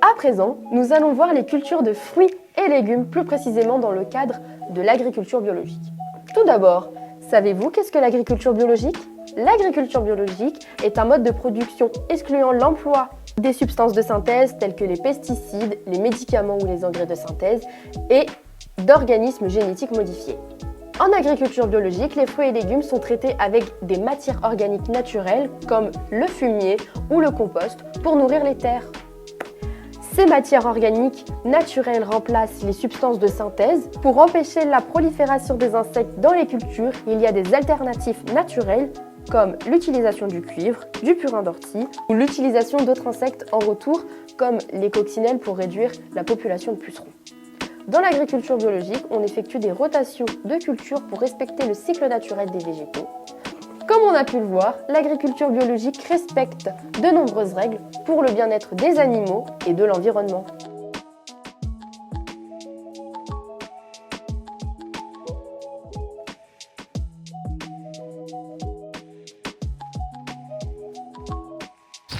À présent, nous allons voir les cultures de fruits et légumes, plus précisément dans le cadre de l'agriculture biologique. Tout d'abord, savez-vous qu'est-ce que l'agriculture biologique ? L'agriculture biologique est un mode de production excluant l'emploi des substances de synthèse telles que les pesticides, les médicaments ou les engrais de synthèse et d'organismes génétiques modifiés. En agriculture biologique, les fruits et légumes sont traités avec des matières organiques naturelles comme le fumier ou le compost pour nourrir les terres. Ces matières organiques naturelles remplacent les substances de synthèse. Pour empêcher la prolifération des insectes dans les cultures, il y a des alternatives naturelles comme l'utilisation du cuivre, du purin d'ortie ou l'utilisation d'autres insectes en retour comme les coccinelles pour réduire la population de pucerons. Dans l'agriculture biologique, on effectue des rotations de cultures pour respecter le cycle naturel des végétaux. Comme on a pu le voir, l'agriculture biologique respecte de nombreuses règles pour le bien-être des animaux et de l'environnement.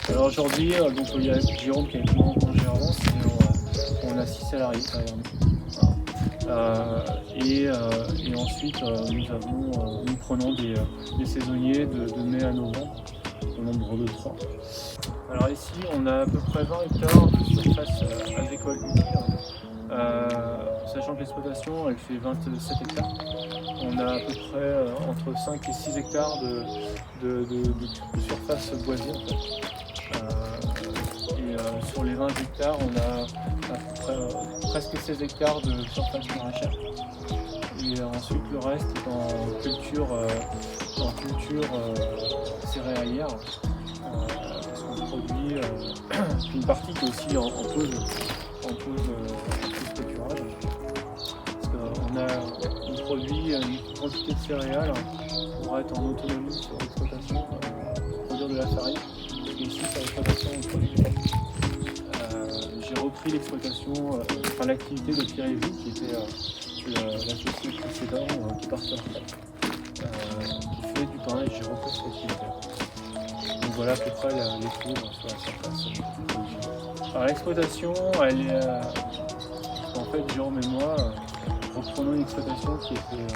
Alors aujourd'hui, il y a Jérôme qui est avec moi en Gérance et on a 6 salariés derrière nous. Et ensuite, nous prenons des saisonniers de mai à novembre, au nombre de 3. Alors ici, on a à peu près 20 hectares de surface agricole utile, sachant que l'exploitation elle fait 27 hectares. On a à peu près entre 5 et 6 hectares de surface boisée en fait. Sur les 20 hectares, on a à peu près presque 16 hectares de surface maraîchère. Et ensuite, le reste est en culture céréalière. Parce qu'on produit une partie qui est aussi en pause pâturage. Parce qu'on produit une quantité de céréales pour être en autonomie sur l'exploitation, produire de la farine. Et ici, sur l'exploitation, on produit du pain. J'ai repris l'exploitation, l'activité de Pierre-Yves, qui était l'associé précédent, qui est parti en retraite, qui fait du pain et j'ai repris cette activité. Donc voilà à peu près les cours sur la surface. Alors l'exploitation, elle est, en fait, Jérôme et moi reprenons une exploitation qui était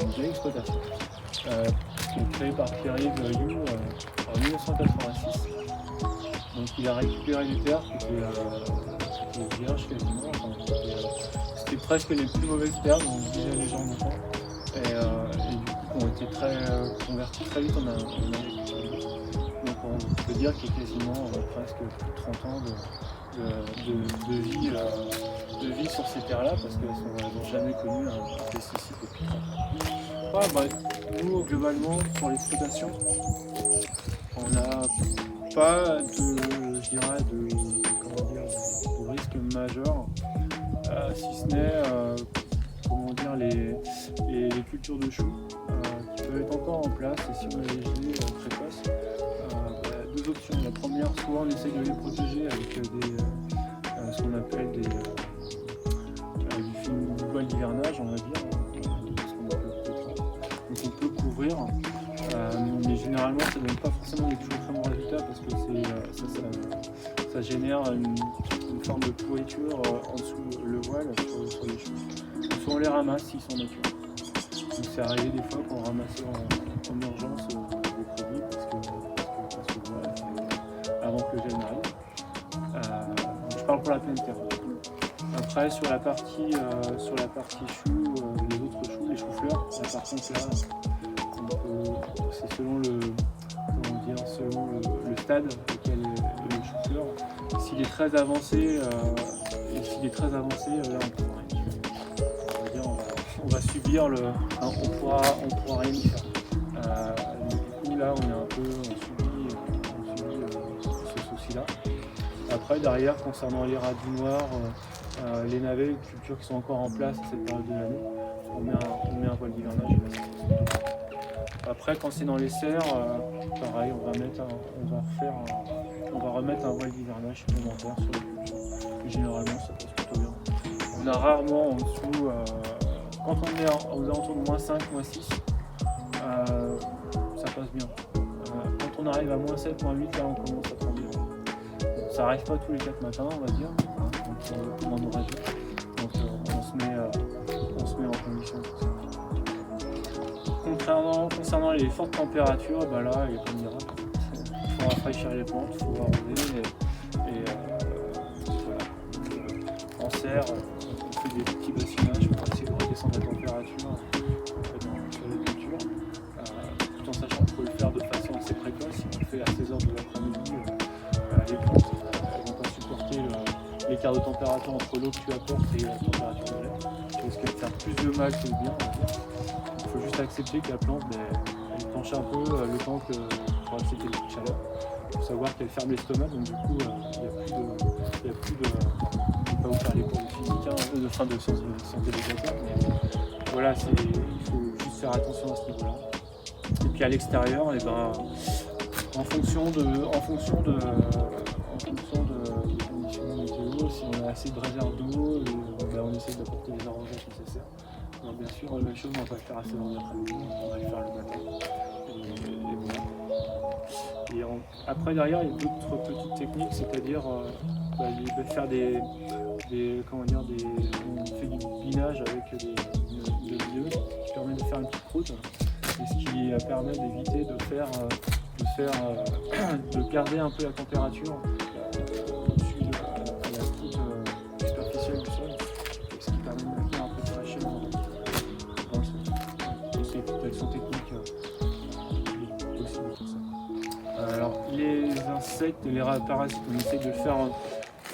une vieille exploitation, qui est créée par Pierre-Yves You en 1986. Donc il a récupéré des terres qui étaient vierges quasiment. C'était presque les plus mauvaises terres, donc disaient les gens du temps. Et du coup, on a été convertis très vite en agriculture. Donc on peut dire qu'il y a quasiment presque plus de 30 ans de vie sur ces terres-là, parce qu'elles n'ont jamais connu un pesticide depuis 30 ans. Nous, globalement, pour l'exploitation, on n'a pas de risque majeur, si ce n'est les cultures de choux qui peuvent être encore en place, et si on a les gelées précoces, deux options. La première, soit on essaie de les protéger avec ce qu'on appelle du voile d'hivernage, on va dire, ce qu'on appelle donc on peut couvrir. Mais généralement ça ne donne pas forcément des toujours très bons résultats parce que ça génère une forme de pourriture en dessous le voile sur les choux. Soit on les ramasse s'ils sont nature. Donc c'est arrivé des fois qu'on ramassait en urgence des produits parce que voilà, avant que le gel n'arrive. Je parle pour la pleine terre. Après sur la partie choux, les autres choux, les choux-fleurs, là par contre là, c'est selon le stade auquel est le chou-fleur. S'il est très avancé, là on va subir on pourra rien y faire. Du coup là on est un peu subi ce souci-là. Après derrière concernant les radis noirs, les navets, les cultures qui sont encore en place à cette période de l'année, on met un voile d'hivernage. Après, quand c'est dans les serres, pareil, on va remettre un voile d'hivernage supplémentaire sur les cultures. Et généralement, ça passe plutôt bien. On a rarement en dessous, quand on est aux alentours de -5, -6, ça passe bien. Quand on arrive à -7, -8, là, on commence à prendre bien. ça n'arrive pas tous les 4 matins, on va dire, hein, donc, dans nos régions. Donc on se met en condition pour ça. Concernant les fortes températures, bah là, il n'y a pas de miracle. Il faut rafraîchir les plantes, il faut arroser et voilà. Donc, on serre, on fait des petits bassinages pour essayer de redescendre la température sur les cultures, tout en sachant qu'il faut le faire de façon assez précoce. Si on le fait à 16h de l'après-midi, les plantes elles vont pas supporter l'écart de température entre l'eau que tu apportes et la température de l'air. Tu risques de faire plus de mal que de bien, on va dire. Il faut juste accepter que la plante elle penche un peu le temps pour accepter les coups de chaleur. Il faut savoir qu'elle ferme l'estomac, donc du coup il n'y a plus de je vais pas vous faire les cours de physique, de fin de santé végétale, mais voilà, il faut juste faire attention à ce niveau-là. Et puis à l'extérieur, et ben, en fonction des conditions météo, si on a assez de réserve d'eau, ben, on essaie d'apporter les arrosages nécessaires. Alors, bien sûr, la chose, on va pas le faire à 16h de l'après-midi, on va le faire le matin. Et voilà. Et après, derrière, il y a d'autres petites techniques, c'est-à-dire faire on fait du binage avec de l'huile qui permet de faire une petite croûte, et ce qui permet d'éviter de garder un peu la température au-dessus de la croûte superficielle du sol, ce qui permet de maintenir un peu de fraîcheur dans le sol. C'est une action technique possible pour ça. Alors les insectes et les parasites, on essaie de le faire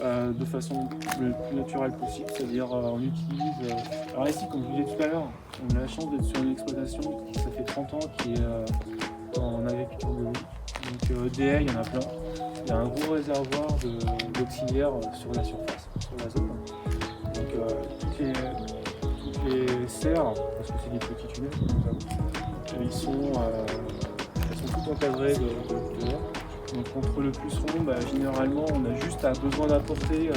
de façon le plus naturelle possible, c'est-à-dire on utilise... alors ici, comme je vous disais tout à l'heure, on a la chance d'être sur une exploitation qui ça fait 30 ans qui est en agriculture biologique. Donc des haies, il y en a plein. Il y a un gros réservoir d'auxiliaires sur la surface, sur la zone. Donc toutes les serres, parce que c'est des petits tunnels, elles sont toutes encadrées de haies. Donc contre le puceron, généralement on a juste besoin d'apporter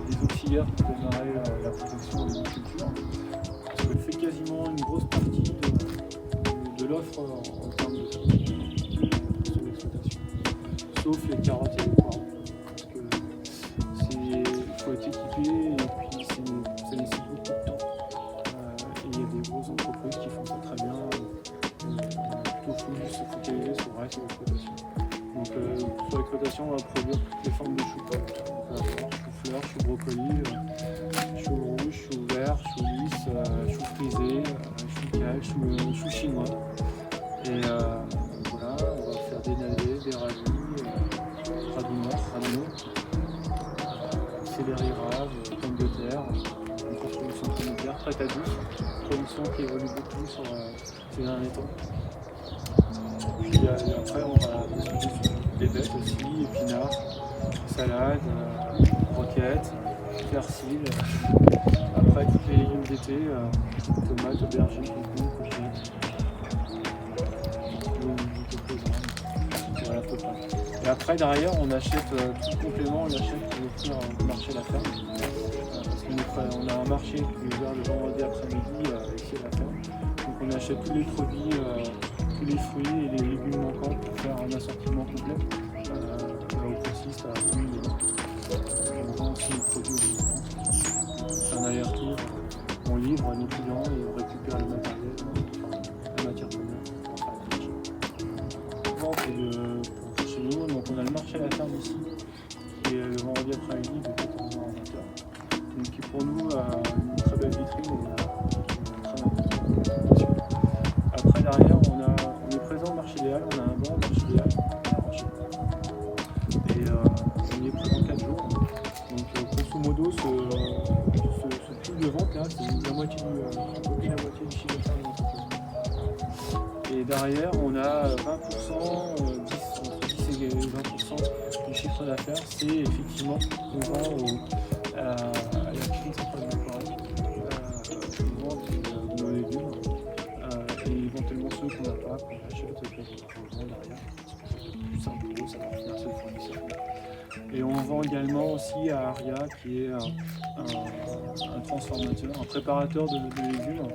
des auxiliaires pour démarrer la protection de l'agriculture. Parce qu'elle fait quasiment une grosse partie de l'offre en termes de sur l'exploitation. Sauf les carottes et les poireaux. Parce que il faut être équipé et puis ça nécessite beaucoup de temps. Et il y a des grosses entreprises qui font ça très bien. Plutôt se focaliser sur le reste de l'exploitation. Donc sur l'exploitation, on va produire toutes les formes de choux. On va avoir chou-fleur, chou brocoli, chou rouge, chou vert, chou lisse, chou frisé, chou cal, chou chinois. Et voilà, on va faire des navets, des radis, radis, céleri rave, pommes de terre, une production de pommes de terre très à douce, production qui évolue beaucoup sur ces derniers temps. Puis après, on va discuter sur des bêtes aussi, épinards, salades, roquettes, persil. Après, tous les légumes d'été, tomates, aubergines, concombres, courgettes, voilà, peu près. Et après, derrière, on achète tout le complément, on achète pour offrir au marché la ferme. Parce qu'on a un marché qui est ouvert le vendredi après-midi ici à la ferme. Donc on achète tous les produits, tous les fruits et les légumes manquants pour faire un assortiment complet au grossiste à 2 000 €. On vend aussi les produits aux clients. On fait un aller-retour, on livre à nos clients et on récupère le matériel, la matière première pour faire le marché. Souvent c'est chez nous, donc on a le marché à la ferme ici et le vendredi après-midi de 14h à 20h. Donc qui pour nous une très belle vitrine et très important. Après derrière on est présent au marché des Halles, on a un banc au marché des Halles. Et on y est présent 4 jours. Donc grosso modo ce type de vente là, c'est un peu plus de la moitié du chiffre d'affaires de l'entreprise. Et derrière on a 20%, entre 10 et 20% du chiffre d'affaires, c'est effectivement on vend à la cuisine centrale de Corée. On vend nos légumes et éventuellement ceux qu'on n'a pas, qu'on achète, qu'on vend derrière. C'est plus simple pour eux, ça va financer le fournisseur. Et on vend également aussi à Aria, qui est un transformateur, un préparateur de légumes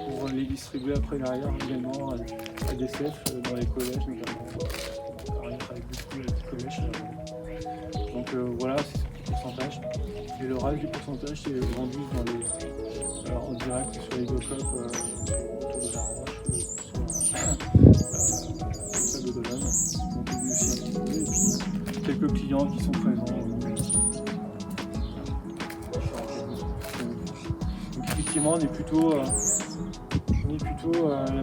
pour les distribuer après derrière également à des CEF dans les collèges notamment. On travaille avec beaucoup de collèges. Donc voilà, c'est ce petit pourcentage. Et le reste du pourcentage c'est vendu en direct sur les GoCop autour de la Roche ou sur salle de Dolonne. On publie aussi un petit peu et puis quelques clients qui sont présents. Donc effectivement on est plutôt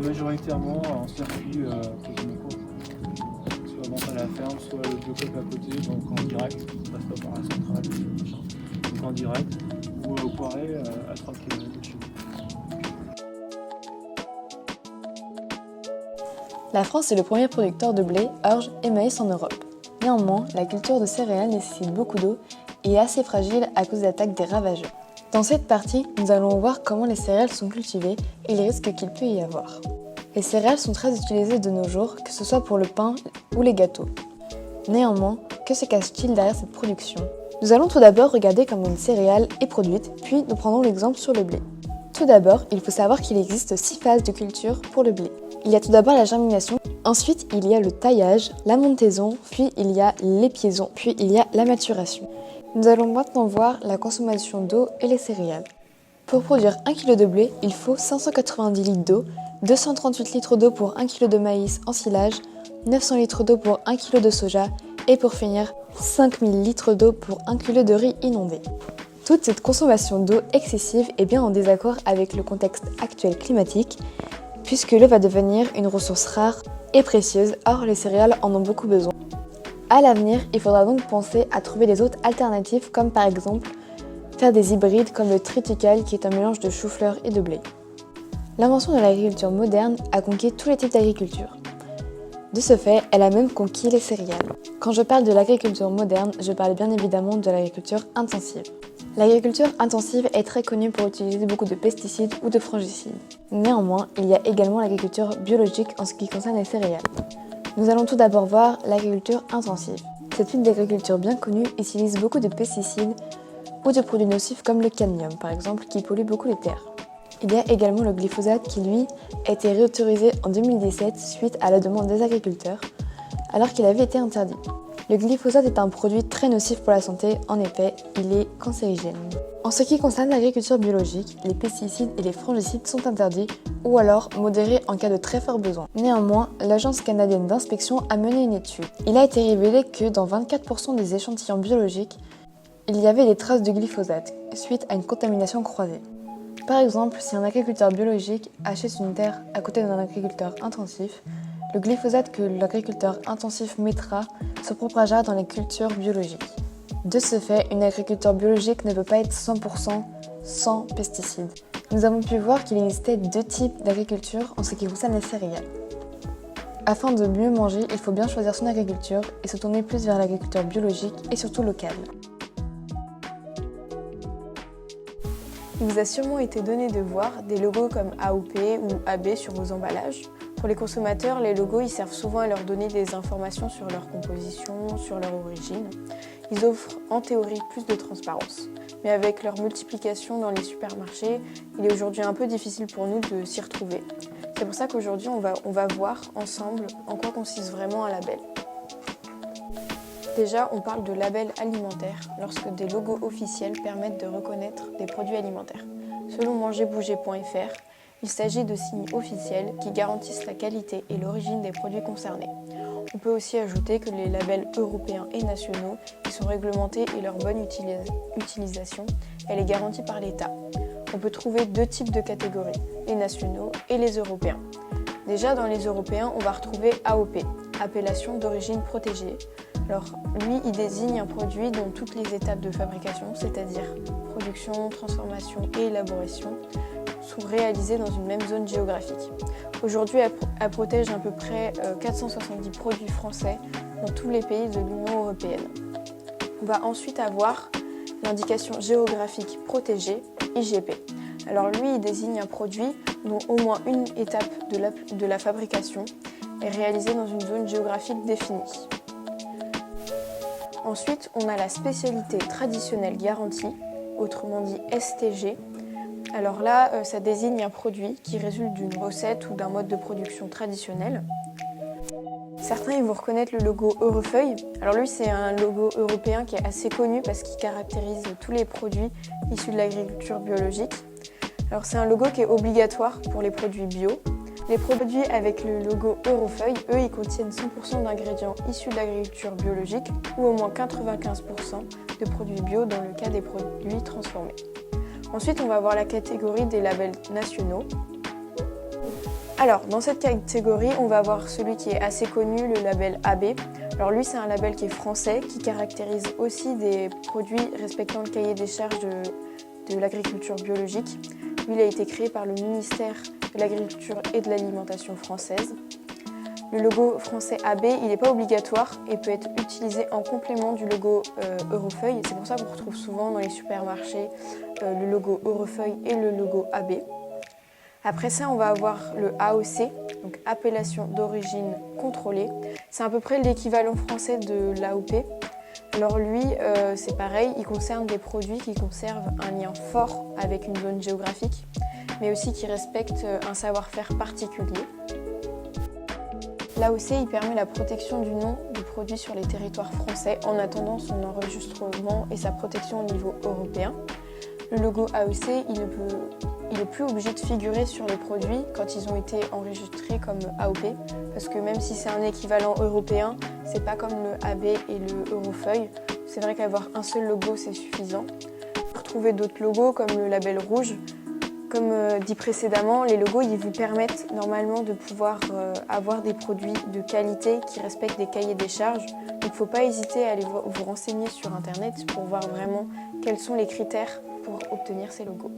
majoritairement en circuit quasiment court. Soit vente à la ferme, soit le GoCop à côté, donc en direct, on passe pas par la centrale, donc en direct, ou au Poiret à 3 km de chez nous. La France est le premier producteur de blé, orge et maïs en Europe. Néanmoins, la culture de céréales nécessite beaucoup d'eau et est assez fragile à cause d'attaques des ravageurs. Dans cette partie, nous allons voir comment les céréales sont cultivées et les risques qu'il peut y avoir. Les céréales sont très utilisées de nos jours, que ce soit pour le pain ou les gâteaux. Néanmoins, que se cache-t-il derrière cette production ? Nous allons tout d'abord regarder comment une céréale est produite, puis nous prendrons l'exemple sur le blé. Tout d'abord, il faut savoir qu'il existe 6 phases de culture pour le blé. Il y a tout d'abord la germination, ensuite il y a le taillage, la montaison, puis il y a l'épiaison, puis il y a la maturation. Nous allons maintenant voir la consommation d'eau et les céréales. Pour produire 1 kg de blé, il faut 590 litres d'eau, 238 litres d'eau pour 1 kg de maïs en silage, 900 litres d'eau pour 1 kg de soja et pour finir, 5000 litres d'eau pour 1 kg de riz inondé. Toute cette consommation d'eau excessive est bien en désaccord avec le contexte actuel climatique, puisque l'eau va devenir une ressource rare et précieuse, or les céréales en ont beaucoup besoin. À l'avenir, il faudra donc penser à trouver des autres alternatives comme par exemple faire des hybrides comme le triticale qui est un mélange de chou-fleur et de blé. L'invention de l'agriculture moderne a conquis tous les types d'agriculture. De ce fait, elle a même conquis les céréales. Quand je parle de l'agriculture moderne, je parle bien évidemment de l'agriculture intensive. L'agriculture intensive est très connue pour utiliser beaucoup de pesticides ou de fongicides. Néanmoins, il y a également l'agriculture biologique en ce qui concerne les céréales. Nous allons tout d'abord voir l'agriculture intensive. Cette type d'agriculture bien connue utilise beaucoup de pesticides ou de produits nocifs comme le cadmium par exemple qui pollue beaucoup les terres. Il y a également le glyphosate qui lui a été réautorisé en 2017 suite à la demande des agriculteurs alors qu'il avait été interdit. Le glyphosate est un produit très nocif pour la santé, en effet, il est cancérigène. En ce qui concerne l'agriculture biologique, les pesticides et les fongicides sont interdits ou alors modérés en cas de très fort besoin. Néanmoins, l'Agence canadienne d'inspection a mené une étude. Il a été révélé que dans 24% des échantillons biologiques, il y avait des traces de glyphosate suite à une contamination croisée. Par exemple, si un agriculteur biologique achète une terre à côté d'un agriculteur intensif, le glyphosate que l'agriculteur intensif mettra se propagera dans les cultures biologiques. De ce fait, une agriculture biologique ne peut pas être 100% sans pesticides. Nous avons pu voir qu'il existait 2 types d'agriculture en ce qui concerne les céréales. Afin de mieux manger, il faut bien choisir son agriculture et se tourner plus vers l'agriculture biologique et surtout locale. Il vous a sûrement été donné de voir des logos comme AOP ou AB sur vos emballages. Pour les consommateurs, les logos ils servent souvent à leur donner des informations sur leur composition, sur leur origine. Ils offrent en théorie plus de transparence. Mais avec leur multiplication dans les supermarchés, il est aujourd'hui un peu difficile pour nous de s'y retrouver. C'est pour ça qu'aujourd'hui on va voir ensemble en quoi consiste vraiment un label. Déjà, on parle de label alimentaire lorsque des logos officiels permettent de reconnaître des produits alimentaires. Selon mangerbouger.fr, il s'agit de signes officiels qui garantissent la qualité et l'origine des produits concernés. On peut aussi ajouter que les labels européens et nationaux ils sont réglementés et leur bonne utilisation elle est garantie par l'État. On peut trouver 2 types de catégories, les nationaux et les européens. Déjà dans les européens, on va retrouver AOP, appellation d'origine protégée. Alors lui, il désigne un produit dont toutes les étapes de fabrication, c'est-à-dire production, transformation et élaboration, sont réalisées dans une même zone géographique. Aujourd'hui, elle protège à peu près 470 produits français dans tous les pays de l'Union européenne. On va ensuite avoir l'indication géographique protégée, IGP. Alors lui, il désigne un produit dont au moins une étape de la fabrication est réalisée dans une zone géographique définie. Ensuite, on a la spécialité traditionnelle garantie, autrement dit STG. Alors là, ça désigne un produit qui résulte d'une recette ou d'un mode de production traditionnel. Certains ils vont reconnaître le logo Eurofeuille. Alors lui, c'est un logo européen qui est assez connu parce qu'il caractérise tous les produits issus de l'agriculture biologique. Alors c'est un logo qui est obligatoire pour les produits bio. Les produits avec le logo Eurofeuille, eux, ils contiennent 100% d'ingrédients issus de l'agriculture biologique ou au moins 95% de produits bio dans le cas des produits transformés. Ensuite, on va avoir la catégorie des labels nationaux. Alors, dans cette catégorie, on va avoir celui qui est assez connu, le label AB. Alors lui, c'est un label qui est français, qui caractérise aussi des produits respectant le cahier des charges de l'agriculture biologique. Lui, il a été créé par le ministère de l'Agriculture et de l'Alimentation française. Le logo français AB, il n'est pas obligatoire et peut être utilisé en complément du logo Eurofeuille. C'est pour ça qu'on retrouve souvent dans les supermarchés le logo Eurofeuille et le logo AB. Après ça, on va avoir le AOC, donc appellation d'origine contrôlée. C'est à peu près l'équivalent français de l'AOP. Alors lui, c'est pareil, il concerne des produits qui conservent un lien fort avec une zone géographique, mais aussi qui respectent un savoir-faire particulier. L'AOC, il permet la protection du nom du produit sur les territoires français en attendant son enregistrement et sa protection au niveau européen. Le logo AOC, il n'est plus obligé de figurer sur les produits quand ils ont été enregistrés comme AOP, parce que même si c'est un équivalent européen, c'est pas comme le AB et le Eurofeuille. C'est vrai qu'avoir un seul logo, c'est suffisant. Vous retrouvez d'autres logos comme le label rouge. Comme dit précédemment, les logos ils vous permettent normalement de pouvoir avoir des produits de qualité qui respectent des cahiers des charges. Donc il ne faut pas hésiter à aller vous renseigner sur Internet pour voir vraiment quels sont les critères pour obtenir ces logos.